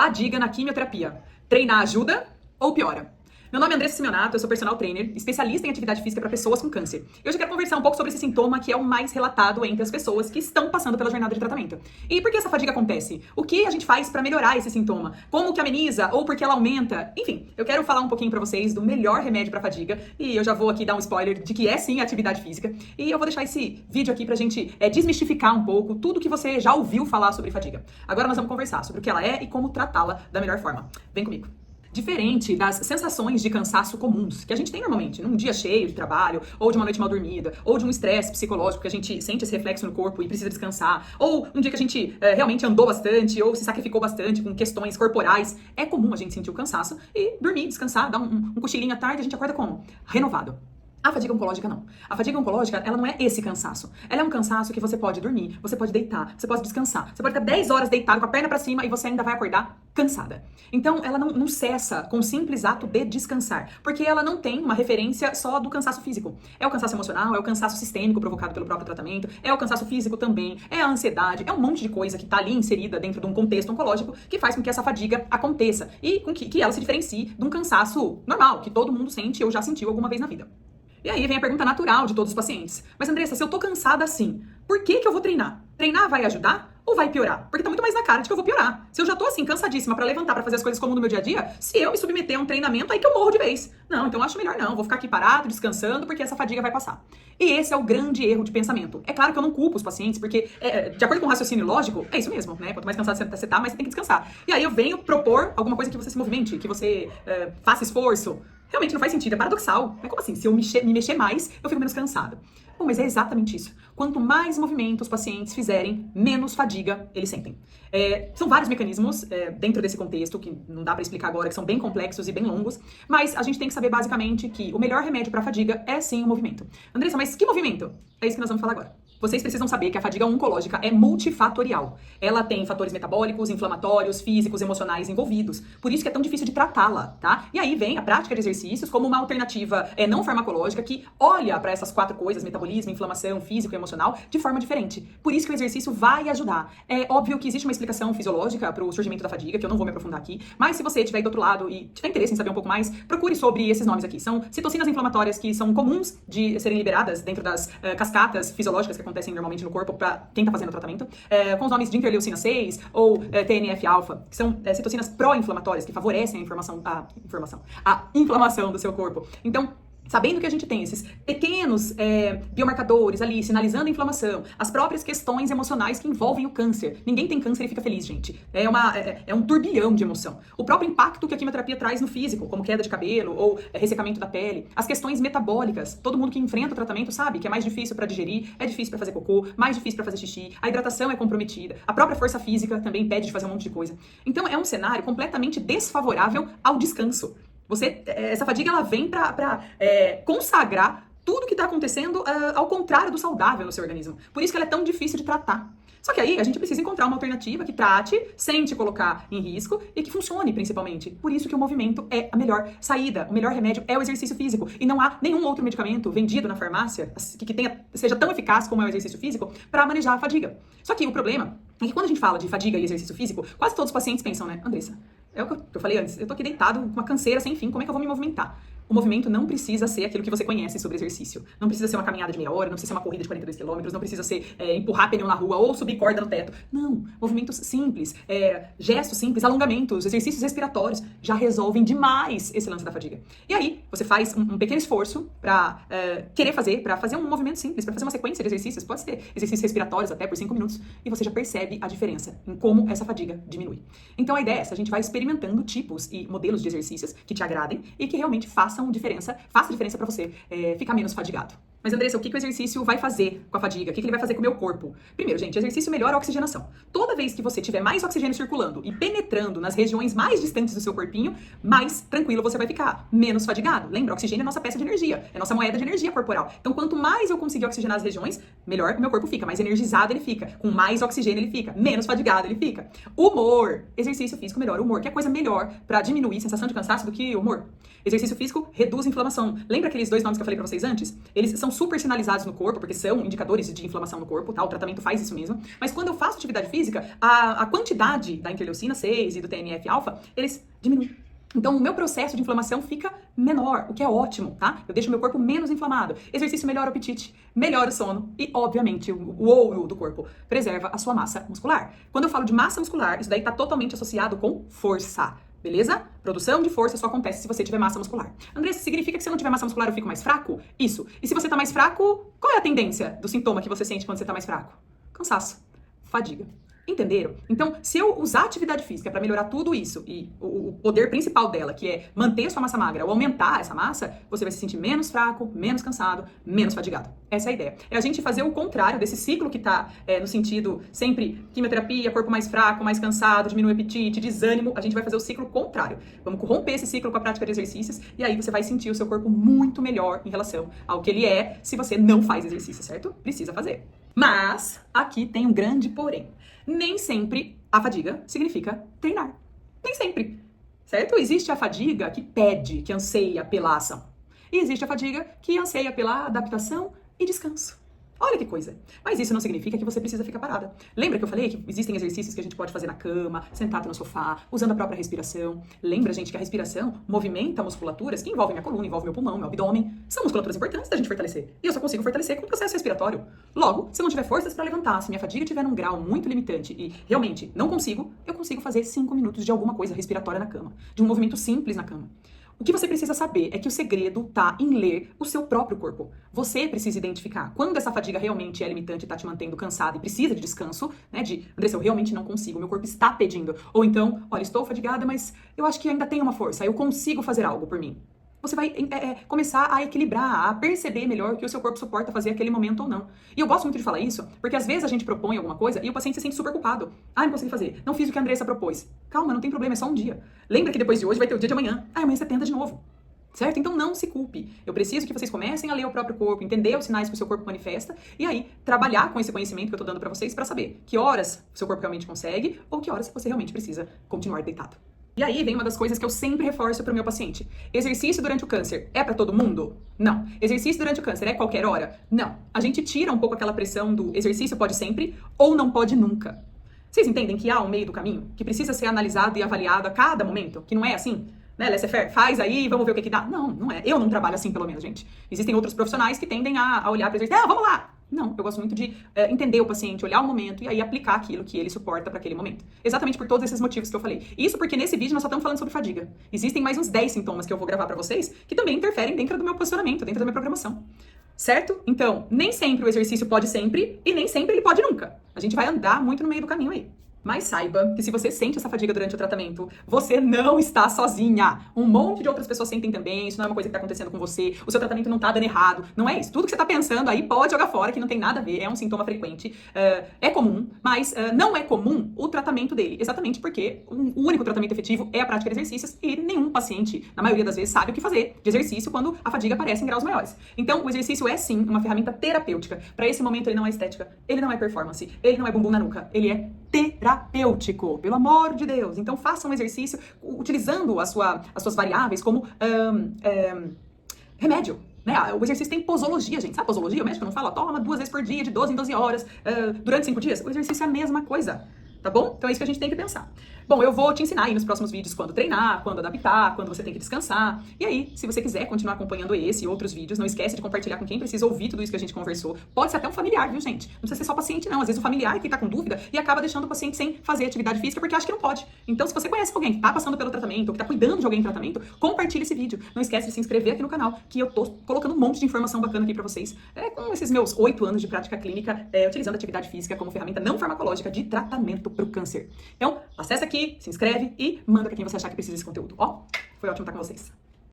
Fadiga na quimioterapia. Treinar ajuda ou piora? Meu nome é Andressa Simeonato, eu sou personal trainer, especialista em atividade física para pessoas com câncer. E hoje eu quero conversar um pouco sobre esse sintoma que é o mais relatado entre as pessoas que estão passando pela jornada de tratamento. E por que essa fadiga acontece? O que a gente faz para melhorar esse sintoma? Como que ameniza ou porque ela aumenta? Enfim, eu quero falar um pouquinho para vocês do melhor remédio para fadiga e eu já vou aqui dar um spoiler de que é sim atividade física. E eu vou deixar esse vídeo aqui pra gente desmistificar um pouco tudo que você já ouviu falar sobre fadiga. Agora nós vamos conversar sobre o que ela é e como tratá-la da melhor forma. Vem comigo. Diferente das sensações de cansaço comuns que a gente tem normalmente num dia cheio de trabalho, ou de uma noite mal dormida, ou de um estresse psicológico que a gente sente esse reflexo no corpo e precisa descansar, ou um dia que a gente realmente andou bastante, ou se sacrificou bastante com questões corporais, é comum a gente sentir o cansaço e dormir, descansar, dar um cochilinho à tarde, a gente acorda como? Renovado. A fadiga oncológica não. A fadiga oncológica, ela não é esse cansaço. Ela é um cansaço que você pode dormir, você pode deitar, você pode descansar. Você pode ficar 10 horas deitado com a perna pra cima e você ainda vai acordar cansada. Então, ela não cessa com o simples ato de descansar. Porque ela não tem uma referência só do cansaço físico. É o cansaço emocional, é o cansaço sistêmico provocado pelo próprio tratamento, é o cansaço físico também, é a ansiedade, é um monte de coisa que tá ali inserida dentro de um contexto oncológico que faz com que essa fadiga aconteça e com que ela se diferencie de um cansaço normal, que todo mundo sente ou já sentiu alguma vez na vida. E aí vem a pergunta natural de todos os pacientes. Mas Andressa, se eu tô cansada assim, por que eu vou treinar? Treinar vai ajudar ou vai piorar? Porque tá muito mais na cara de que eu vou piorar. Se eu já tô assim, cansadíssima pra levantar, pra fazer as coisas como no meu dia a dia, se eu me submeter a um treinamento, aí que eu morro de vez. Não, então eu acho melhor não, vou ficar aqui parado, descansando, porque essa fadiga vai passar. E esse é o grande erro de pensamento. É claro que eu não culpo os pacientes, porque de acordo com o raciocínio lógico, é isso mesmo, né? Quanto mais cansado você tá, mais você tem que descansar. E aí eu venho propor alguma coisa que você se movimente, que você faça esforço. Realmente não faz sentido, é paradoxal. Mas como assim? Se eu me mexer mais, eu fico menos cansada. Bom, mas é exatamente isso. Quanto mais movimento os pacientes fizerem, menos fadiga eles sentem. São vários mecanismos dentro desse contexto, que não dá pra explicar agora, que são bem complexos e bem longos, mas a gente tem que saber basicamente que o melhor remédio pra fadiga é sim o movimento. Andressa, mas que movimento? É isso que nós vamos falar agora. Vocês precisam saber que a fadiga oncológica é multifatorial. Ela tem fatores metabólicos, inflamatórios, físicos, emocionais envolvidos. Por isso que é tão difícil de tratá-la, tá? E aí vem a prática de exercícios como uma alternativa não farmacológica que olha para essas quatro coisas, metabolismo, inflamação, físico e emocional, de forma diferente. Por isso que o exercício vai ajudar. É óbvio que existe uma explicação fisiológica para o surgimento da fadiga, que eu não vou me aprofundar aqui, mas se você estiver aí do outro lado e tiver interesse em saber um pouco mais, procure sobre esses nomes aqui. São citocinas inflamatórias que são comuns de serem liberadas dentro das cascatas fisiológicas que acontecem normalmente no corpo para quem está fazendo o tratamento, com os nomes de interleucina 6 ou TNF-alfa, que são citocinas pró-inflamatórias, que favorecem a inflamação do seu corpo. Então, sabendo que a gente tem esses pequenos biomarcadores ali, sinalizando a inflamação, as próprias questões emocionais que envolvem o câncer. Ninguém tem câncer e fica feliz, gente. É um turbilhão de emoção. O próprio impacto que a quimioterapia traz no físico, como queda de cabelo ou ressecamento da pele. As questões metabólicas. Todo mundo que enfrenta o tratamento sabe que é mais difícil para digerir, é difícil para fazer cocô, mais difícil para fazer xixi, a hidratação é comprometida, a própria força física também impede de fazer um monte de coisa. Então é um cenário completamente desfavorável ao descanso. Essa fadiga ela vem para consagrar tudo que está acontecendo ao contrário do saudável no seu organismo. Por isso que ela é tão difícil de tratar. Só que aí a gente precisa encontrar uma alternativa que trate sem te colocar em risco e que funcione principalmente. Por isso que o movimento é a melhor saída, o melhor remédio é o exercício físico. E não há nenhum outro medicamento vendido na farmácia que seja tão eficaz como é o exercício físico para manejar a fadiga. Só que o problema é que quando a gente fala de fadiga e exercício físico, quase todos os pacientes pensam, né, Andressa, é o que eu falei antes, eu tô aqui deitado com uma canseira sem fim, como é que eu vou me movimentar? O movimento não precisa ser aquilo que você conhece sobre exercício. Não precisa ser uma caminhada de meia hora, não precisa ser uma corrida de 42 quilômetros, não precisa ser empurrar pneu na rua ou subir corda no teto. Não, movimentos simples, gestos simples, alongamentos, exercícios respiratórios já resolvem demais esse lance da fadiga. E aí, você faz um pequeno esforço pra para fazer um movimento simples, pra fazer uma sequência de exercícios, pode ser exercícios respiratórios até por 5 minutos, e você já percebe a diferença em como essa fadiga diminui. Então a ideia é essa, a gente vai experimentando tipos e modelos de exercícios que te agradem e que realmente faça diferença para você ficar menos fadigado. Mas Andressa, o que o exercício vai fazer com a fadiga? O que ele vai fazer com o meu corpo? Primeiro, gente, exercício melhora a oxigenação. Toda vez que você tiver mais oxigênio circulando e penetrando nas regiões mais distantes do seu corpinho, mais tranquilo você vai ficar, menos fadigado. Lembra, oxigênio é nossa peça de energia, é nossa moeda de energia corporal. Então, quanto mais eu conseguir oxigenar as regiões, melhor o meu corpo fica, mais energizado ele fica, com mais oxigênio ele fica, menos fadigado ele fica. Humor, exercício físico melhora o humor, que é coisa melhor para diminuir a sensação de cansaço do que o humor. Exercício físico reduz a inflamação. Lembra aqueles dois nomes que eu falei para vocês antes? Eles são são super sinalizados no corpo, porque são indicadores de inflamação no corpo, tá? O tratamento faz isso mesmo. Mas quando eu faço atividade física, a quantidade da interleucina 6 e do TNF-alfa, eles diminuem. Então, o meu processo de inflamação fica menor, o que é ótimo, tá? Eu deixo meu corpo menos inflamado. Exercício melhora o apetite, melhora o sono e, obviamente, o ouro do corpo preserva a sua massa muscular. Quando eu falo de massa muscular, isso daí tá totalmente associado com força, beleza? Produção de força só acontece se você tiver massa muscular. Andressa, significa que se eu não tiver massa muscular eu fico mais fraco? Isso. E se você tá mais fraco, qual é a tendência do sintoma que você sente quando você tá mais fraco? Cansaço, fadiga. Entenderam? Então, se eu usar atividade física para melhorar tudo isso e o poder principal dela, que é manter a sua massa magra ou aumentar essa massa, você vai se sentir menos fraco, menos cansado, menos fadigado. Essa é a ideia. É a gente fazer o contrário desse ciclo que tá no sentido sempre quimioterapia, corpo mais fraco, mais cansado, diminui o apetite, desânimo. A gente vai fazer o ciclo contrário. Vamos romper esse ciclo com a prática de exercícios e aí você vai sentir o seu corpo muito melhor em relação ao que ele é se você não faz exercício, certo? Precisa fazer. Mas aqui tem um grande porém. Nem sempre a fadiga significa treinar. Nem sempre, certo? Existe a fadiga que pede, que anseia pela ação. E existe a fadiga que anseia pela adaptação e descanso. Olha que coisa. Mas isso não significa que você precisa ficar parada. Lembra que eu falei que existem exercícios que a gente pode fazer na cama, sentado no sofá, usando a própria respiração? Lembra, gente, que a respiração movimenta musculaturas que envolvem minha coluna, envolvem meu pulmão, meu abdômen. São musculaturas importantes da gente fortalecer. E eu só consigo fortalecer com o processo respiratório. Logo, se eu não tiver forças para levantar, se minha fadiga estiver num grau muito limitante e realmente não consigo, eu consigo fazer 5 minutos de alguma coisa respiratória na cama. De um movimento simples na cama. O que você precisa saber é que o segredo tá em ler o seu próprio corpo. Você precisa identificar quando essa fadiga realmente é limitante e tá te mantendo cansado e precisa de descanso, né? Andressa, eu realmente não consigo, meu corpo está pedindo. Ou então, olha, estou fadigada, mas eu acho que ainda tenho uma força, eu consigo fazer algo por mim. Você vai começar a equilibrar, a perceber melhor o que o seu corpo suporta fazer aquele momento ou não. E eu gosto muito de falar isso, porque às vezes a gente propõe alguma coisa e o paciente se sente super culpado. Ah, não consegui fazer. Não fiz o que a Andressa propôs. Calma, não tem problema, é só um dia. Lembra que depois de hoje vai ter o dia de amanhã. Ah, amanhã você tenta de novo. Certo? Então não se culpe. Eu preciso que vocês comecem a ler o próprio corpo, entender os sinais que o seu corpo manifesta e aí trabalhar com esse conhecimento que eu tô dando pra vocês pra saber que horas o seu corpo realmente consegue ou que horas você realmente precisa continuar deitado. E aí vem uma das coisas que eu sempre reforço para o meu paciente. Exercício durante o câncer é para todo mundo? Não. Exercício durante o câncer é qualquer hora? Não. A gente tira um pouco aquela pressão do exercício pode sempre ou não pode nunca. Vocês entendem que há um meio do caminho? Que precisa ser analisado e avaliado a cada momento? Que não é assim? Né, laissez-faire, faz aí, vamos ver o que dá. Não, não é. Eu não trabalho assim, pelo menos, gente. Existem outros profissionais que tendem a olhar para o exercício. Ah, vamos lá! Não, eu gosto muito de entender o paciente, olhar o momento e aí aplicar aquilo que ele suporta para aquele momento. Exatamente por todos esses motivos que eu falei. Isso porque nesse vídeo nós só estamos falando sobre fadiga. Existem mais uns 10 sintomas que eu vou gravar para vocês que também interferem dentro do meu posicionamento, dentro da minha programação. Certo? Então, nem sempre o exercício pode sempre e nem sempre ele pode nunca. A gente vai andar muito no meio do caminho aí. Mas saiba que se você sente essa fadiga durante o tratamento, você não está sozinha. Um monte de outras pessoas sentem também, isso não é uma coisa que está acontecendo com você, o seu tratamento não está dando errado, não é isso. Tudo que você está pensando aí pode jogar fora, que não tem nada a ver, é um sintoma frequente, é comum, mas não é comum o tratamento dele, exatamente porque o único tratamento efetivo é a prática de exercícios e nenhum paciente, na maioria das vezes, sabe o que fazer de exercício quando a fadiga aparece em graus maiores. Então, o exercício é sim uma ferramenta terapêutica. Para esse momento, ele não é estética, ele não é performance, ele não é bumbum na nuca, ele é terapêutico, pelo amor de Deus. Então faça um exercício utilizando as suas variáveis como remédio. Né? O exercício tem posologia, gente. Sabe posologia? O médico não fala, toma 2 vezes por dia, de 12 em 12 horas, durante 5 dias. O exercício é a mesma coisa. Tá bom? Então é isso que a gente tem que pensar. Bom, eu vou te ensinar aí nos próximos vídeos quando treinar, quando adaptar, quando você tem que descansar. E aí, se você quiser continuar acompanhando esse e outros vídeos, não esquece de compartilhar com quem precisa ouvir tudo isso que a gente conversou. Pode ser até um familiar, viu, gente? Não precisa ser só paciente, não. Às vezes o familiar que tá com dúvida e acaba deixando o paciente sem fazer atividade física porque acha que não pode. Então, se você conhece alguém que tá passando pelo tratamento ou que tá cuidando de alguém em tratamento, compartilhe esse vídeo. Não esquece de se inscrever aqui no canal, que eu tô colocando um monte de informação bacana aqui pra vocês. Com esses meus 8 anos de prática clínica, utilizando atividade física como ferramenta não farmacológica de tratamento pro câncer. Então, acessa aqui, se inscreve e manda pra quem você achar que precisa desse conteúdo. Ó, foi ótimo estar com vocês.